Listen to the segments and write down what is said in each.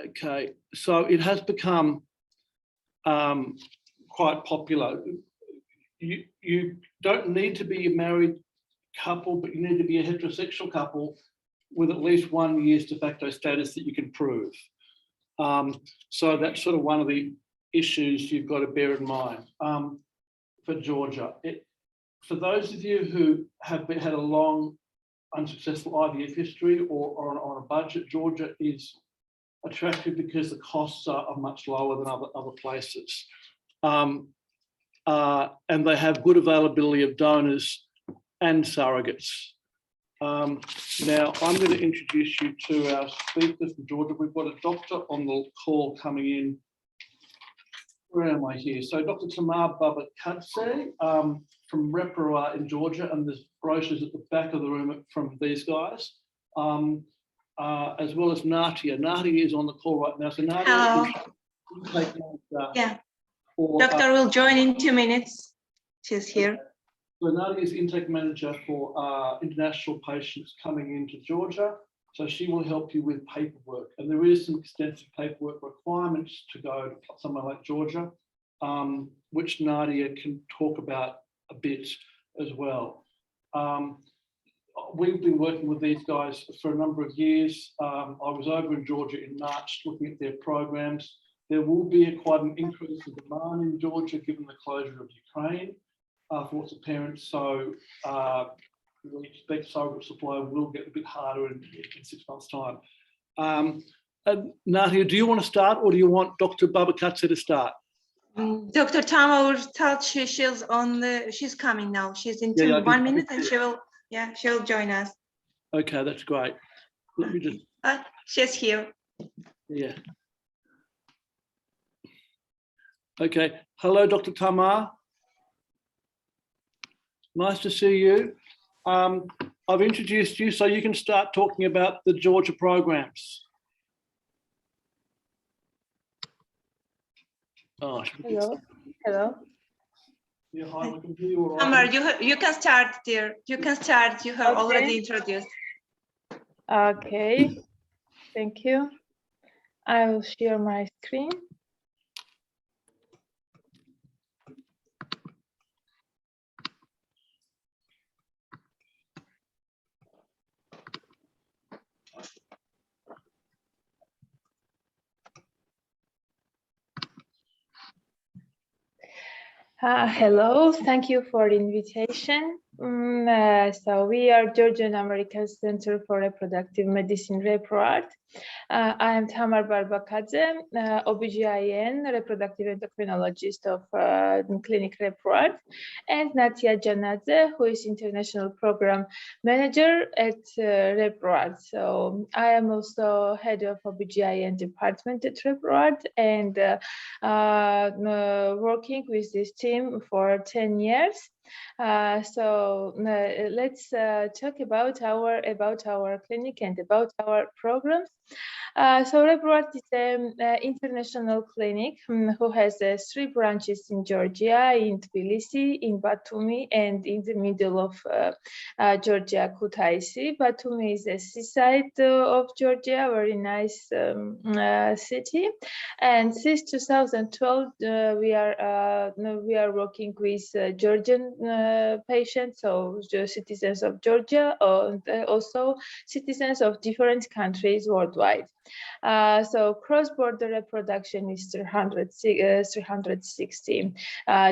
Okay, so it has become quite popular. You don't need to be a married couple, but you need to be a heterosexual couple with at least 1 year's de facto status that you can prove. So that's sort of one of the issues you've got to bear in mind for Georgia. For those of you who have had a long unsuccessful IVF history or on a budget, Georgia is attractive because the costs are much lower than other places. And they have good availability of donors and surrogates. Now, I'm going to introduce you to our speakers from Georgia. We've got a doctor on the call coming in. Where am I here? So Dr. Tamar Babakadze from Reparar in Georgia, and there's brochures at the back of the room from these guys, as well as Natia. Natia is on the call right now. So Natia, yeah. Doctor will join in 2 minutes. She's here. So Nadia is intake manager for international patients coming into Georgia. So she will help you with paperwork. And there is some extensive paperwork requirements to go to somewhere like Georgia, which Nadia can talk about a bit as well. We've been working with these guys for a number of years. I was over in Georgia in March looking at their programs. There will be quite an increase in demand in Georgia given the closure of Ukraine for lots of parents. So we expect surrogate supply will get a bit harder in 6 months' time. Nadia, do you want to start or do you want Dr. Babakadze to start? Dr. Tama will start. She's coming now. She's in 1 minute and she'll join us. Okay, that's great. Let me just. She's here. Yeah. Okay. Hello, Dr. Tamar. Nice to see you. I've introduced you so you can start talking about the Georgia programs. Oh, hello. Hello. Yeah, hi, I can hear you all right. Tamar, you can start, dear. You can start. You have already introduced. Okay. Thank you. I will share my screen. Hello, thank you for the invitation. So we are Georgian American Center for Reproductive Medicine Reparar. I am Tamar Babakadze, OBGYN, reproductive endocrinologist of Clinic Reparar, and Natia Janadze, who is international program manager at Reparar. So I am also head of OBGYN department at Reparar and working with this team for 10 years. So let's talk about our clinic and about our programs. So Reparar is an international clinic who has 3 branches in Georgia, in Tbilisi, in Batumi, and in the middle of Georgia, Kutaisi. Batumi is a seaside of Georgia, very nice city. And since 2012, we are working with Georgian patients, so the citizens of Georgia, and also citizens of different countries worldwide. So cross-border reproduction is 360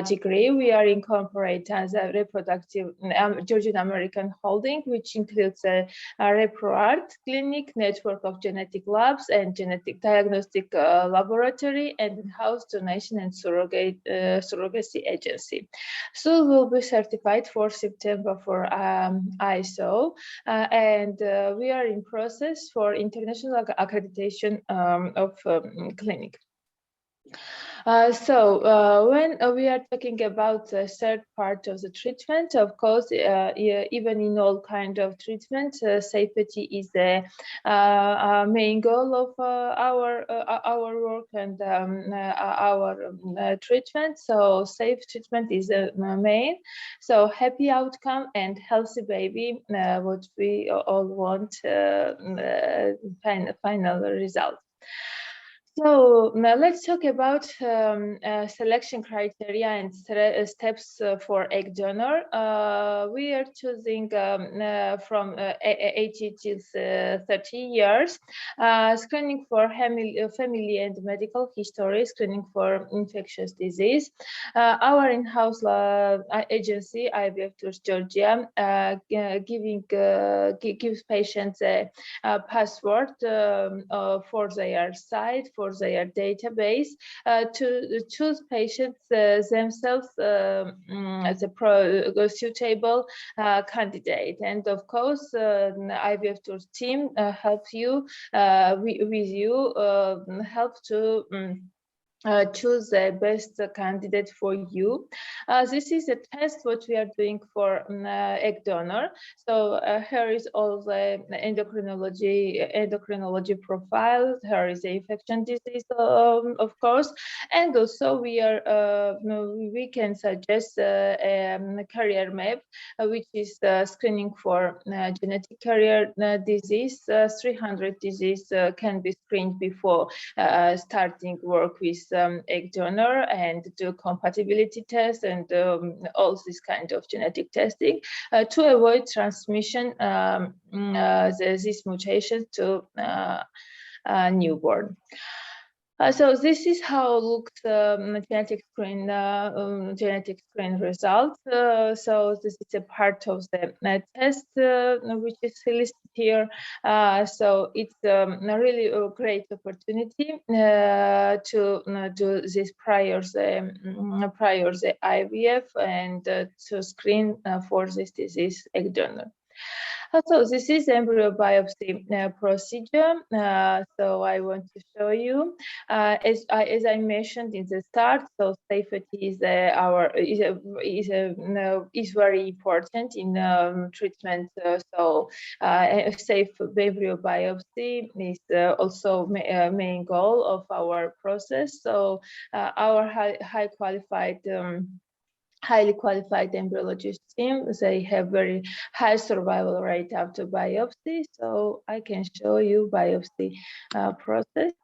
degree. We are incorporated as a reproductive Georgian American holding, which includes a Reparar clinic, network of genetic labs and genetic diagnostic laboratory, and in-house donation and surrogacy agency. So we'll be certified for September for ISO, and we are in process for international accreditation of clinic. So when we are talking about the third part of the treatment, of course, even in all kind of treatment, safety is the main goal of our work and our treatment. So safe treatment is the main. So happy outcome and healthy baby, what we all want, final result. So now let's talk about selection criteria and steps for egg donor. We are choosing from 80 to 30 years, screening for family and medical history, screening for infectious disease. Our in-house agency, IVF Tours Georgia, gives patients a password for their site, for their database, to choose patients themselves as a suitable candidate. And of course, the IVF Tours team helps you with you, help to choose the best candidate for you. This is a test what we are doing for egg donor. So here is all the endocrinology profile. Here is the infection disease, of course, and also we can suggest a carrier map, which is screening for genetic carrier disease. 300 disease can be screened before starting work with egg donor, and do compatibility tests and all this kind of genetic testing to avoid transmission these mutations to newborn. So this is how looks genetic screen results. So this is a part of the test which is listed here. So it's a really great opportunity to do this prior the IVF and to screen for this disease egg donor. So this is embryo biopsy procedure. So I want to show you, as I mentioned in the start. So safety is very important in treatment. So a safe embryo biopsy is also main goal of our process. So our highly qualified embryologist team, they have very high survival rate after biopsy. So I can show you biopsy process.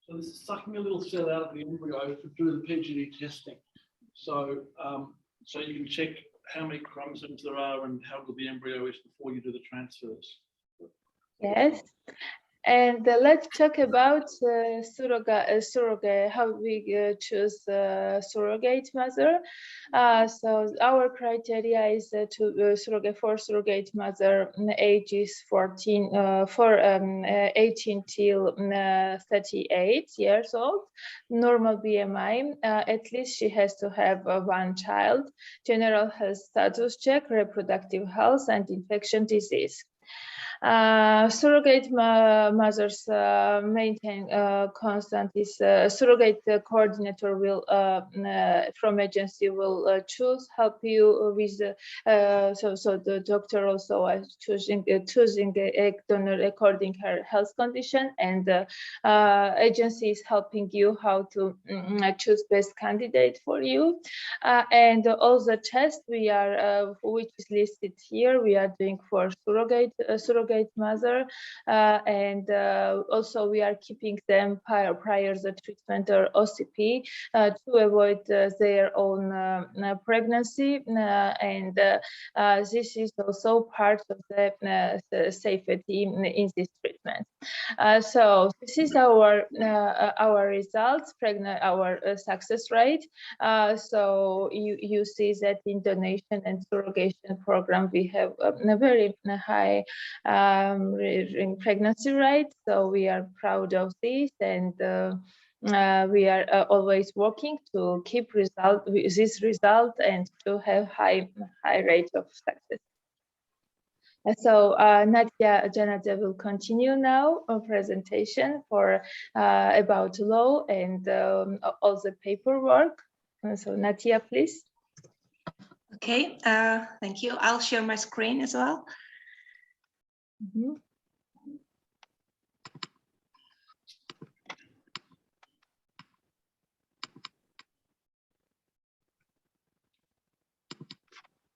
So this is sucking a little cell out of the embryo to do the PGD testing. So, so you can check how many chromosomes there are and how good the embryo is before you do the transfers. Yes. And let's talk about surrogate, how we choose surrogate mother. So our criteria is to surrogate mother ages 18 till 38 years old, normal BMI, at least she has to have one child, general health status check, reproductive health, and infection disease. Surrogate mothers maintain constant is surrogate coordinator will from agency will help you with so the doctor also is choosing the egg donor according her health condition, and agency is helping you how to choose best candidate for you, and all the tests we are which is listed here we are doing for surrogate mother, and also we are keeping them prior the treatment or OCP to avoid their own pregnancy, and this is also part of the safety in this treatment. So this is our results, our success rate. So you see that in donation and surrogation program we have a very high pregnancy rate. So we are proud of this, and we are always working to keep this result and to have high rate of success. So Nadia Janadze will continue now a presentation for about law and all the paperwork. So Nadia, please. Okay, thank you. I'll share my screen as well. Mm-hmm.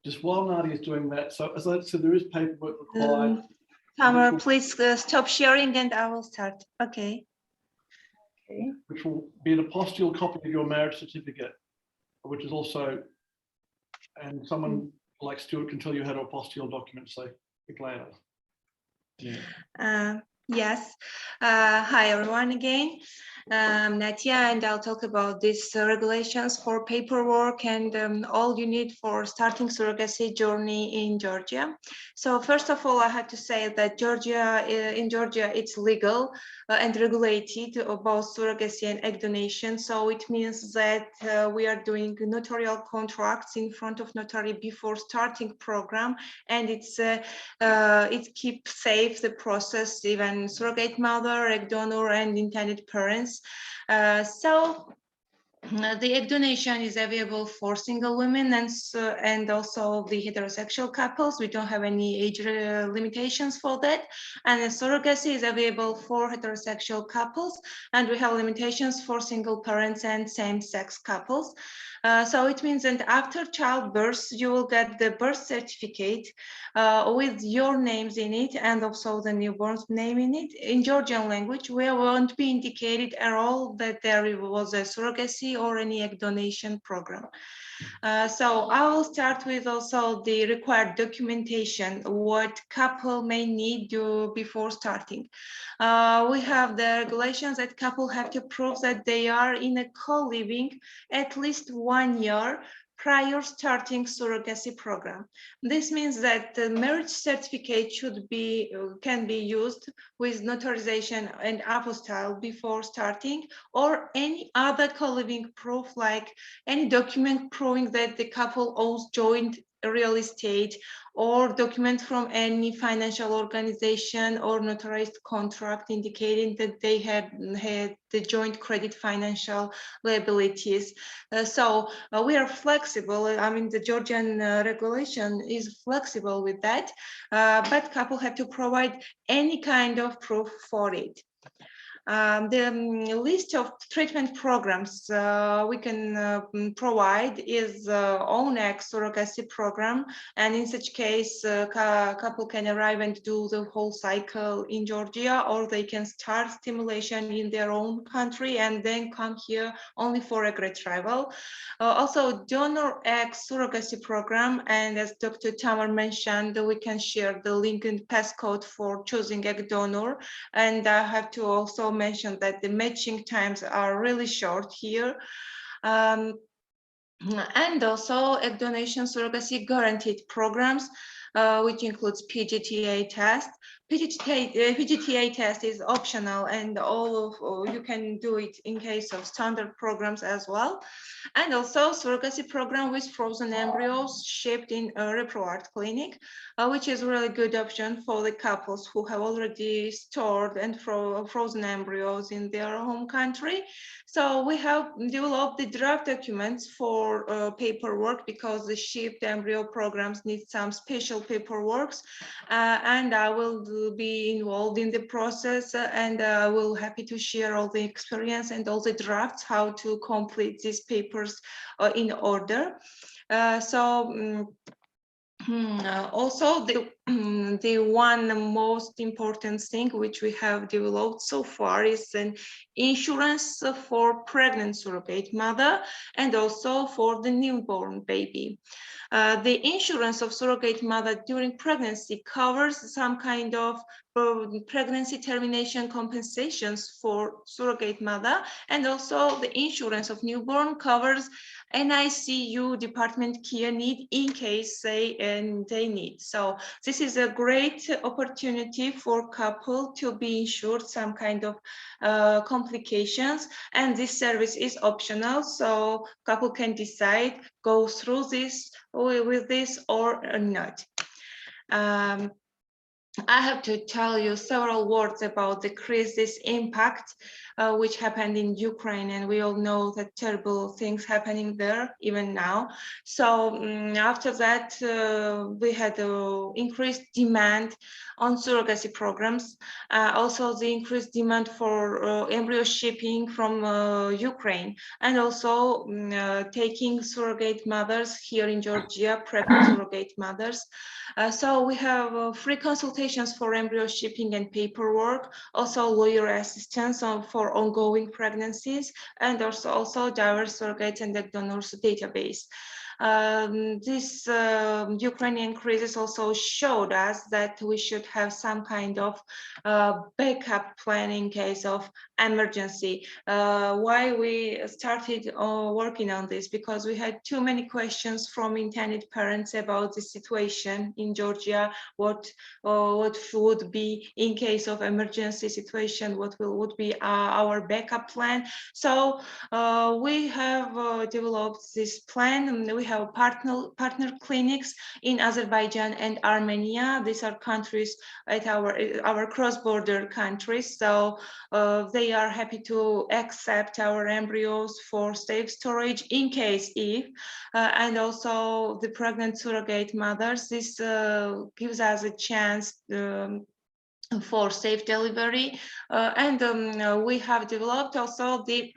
just while Nadia is doing that, so as I said, there is paperwork required. Tamara, please stop sharing and I will start. Okay. Okay. Which will be an apostille copy of your marriage certificate, which is also, and someone like Stuart can tell you how to apostille documents, so click later. Yeah. Yes. Hi, everyone again. Natia, and I'll talk about these regulations for paperwork and all you need for starting surrogacy journey in Georgia. So first of all, I have to say that in Georgia, it's legal and regulated about surrogacy and egg donation. So it means that we are doing notarial contracts in front of notary before starting program, and it keeps safe the process, even surrogate mother, egg donor, and intended parents. The egg donation is available for single women and also the heterosexual couples. We don't have any age limitations for that. And the surrogacy is available for heterosexual couples, and we have limitations for single parents and same-sex couples. So it means that after childbirth, you will get the birth certificate with your names in it and also the newborn's name in it. In Georgian language, we won't be indicated at all that there was a surrogacy or any egg donation program. So I will start with also the required documentation, what couple may need before starting. We have the regulations that couple have to prove that they are in a co-living at least 1 year prior starting surrogacy program. This means that the marriage certificate can be used with notarization and apostille before starting, or any other co-living proof, like any document proving that the couple owns joint real estate, or document from any financial organization or notarized contract indicating that they had the joint credit financial liabilities. We are flexible. I mean, the Georgian regulation is flexible with that, but couple have to provide any kind of proof for it. The list of treatment programs we can provide is own egg surrogacy program, and in such case couple can arrive and do the whole cycle in Georgia, or they can start stimulation in their own country and then come here only for egg retrieval. Also donor egg surrogacy program, and as Dr. Tamar mentioned, we can share the link and passcode for choosing egg donor. And I have to also mention that the matching times are really short here. And also egg donation surrogacy guaranteed programs, which includes PGTA test. PGTA test is optional, and you can do it in case of standard programs as well. And also surrogacy program with frozen embryos shipped in a ReproArt clinic, which is a really good option for the couples who have already stored and frozen embryos in their home country. So we have developed the draft documents for paperwork, because the shipped embryo programs need some special paperwork, and I will be involved in the process, and I will happy to share all the experience and all the drafts how to complete these papers in order. Also, the one most important thing which we have developed so far is an insurance for pregnant surrogate mother and also for the newborn baby. The insurance of surrogate mother during pregnancy covers some kind of pregnancy termination compensations for surrogate mother, and also the insurance of newborn covers NICU department care need in case they need. So this is a great opportunity for couple to be insured some kind of complications, and this service is optional, so couple can decide go through this with this or not. I have to tell you several words about the crisis impact which happened in Ukraine, and we all know that terrible things happening there even now. So after that, we had increased demand on surrogacy programs, also the increased demand for embryo shipping from Ukraine, and also taking surrogate mothers here in Georgia, pregnant surrogate mothers. So we have free consultations for embryo shipping and paperwork, also lawyer assistance for ongoing pregnancies, and also diverse surrogates and egg donors database. This Ukrainian crisis also showed us that we should have some kind of backup plan in case of emergency. Why we started working on this? Because we had too many questions from intended parents about the situation in Georgia. What would be in case of emergency situation? What would be our backup plan? So we have developed this plan. We have partner clinics in Azerbaijan and Armenia. These are countries at our cross-border countries. So they are happy to accept our embryos for safe storage in case if, and also the pregnant surrogate mothers. This gives us a chance for safe delivery, and we have developed also the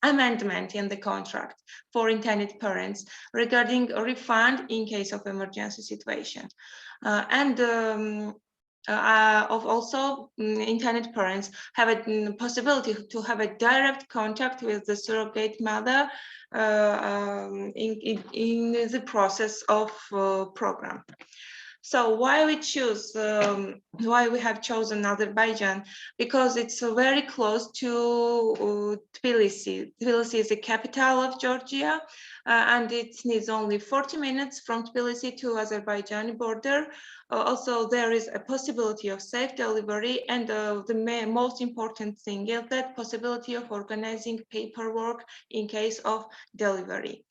amendment in the contract for intended parents regarding a refund in case of emergency situation, and of also intended parents have a possibility to have a direct contact with the surrogate mother in the process of program. So why we choose, why we have chosen Azerbaijan? Because it's very close to Tbilisi. Tbilisi is the capital of Georgia, and it needs only 40 minutes from Tbilisi to Azerbaijani border. Also, there is a possibility of safe delivery, and the most important thing is that possibility of organizing paperwork in case of delivery.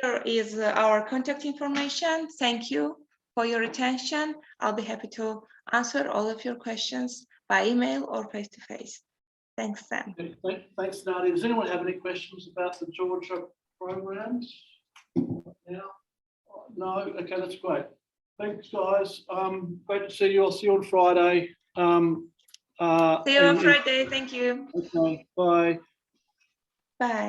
Here is our contact information. Thank you for your attention. I'll be happy to answer all of your questions by email or face-to-face. Thanks, Sam. Thanks, Nadia. Does anyone have any questions about the Georgia programs? Yeah. No? Okay, that's great. Thanks, guys. Great to see you. I'll see you on Friday. See you on Friday. Thank you. Okay, bye. Bye.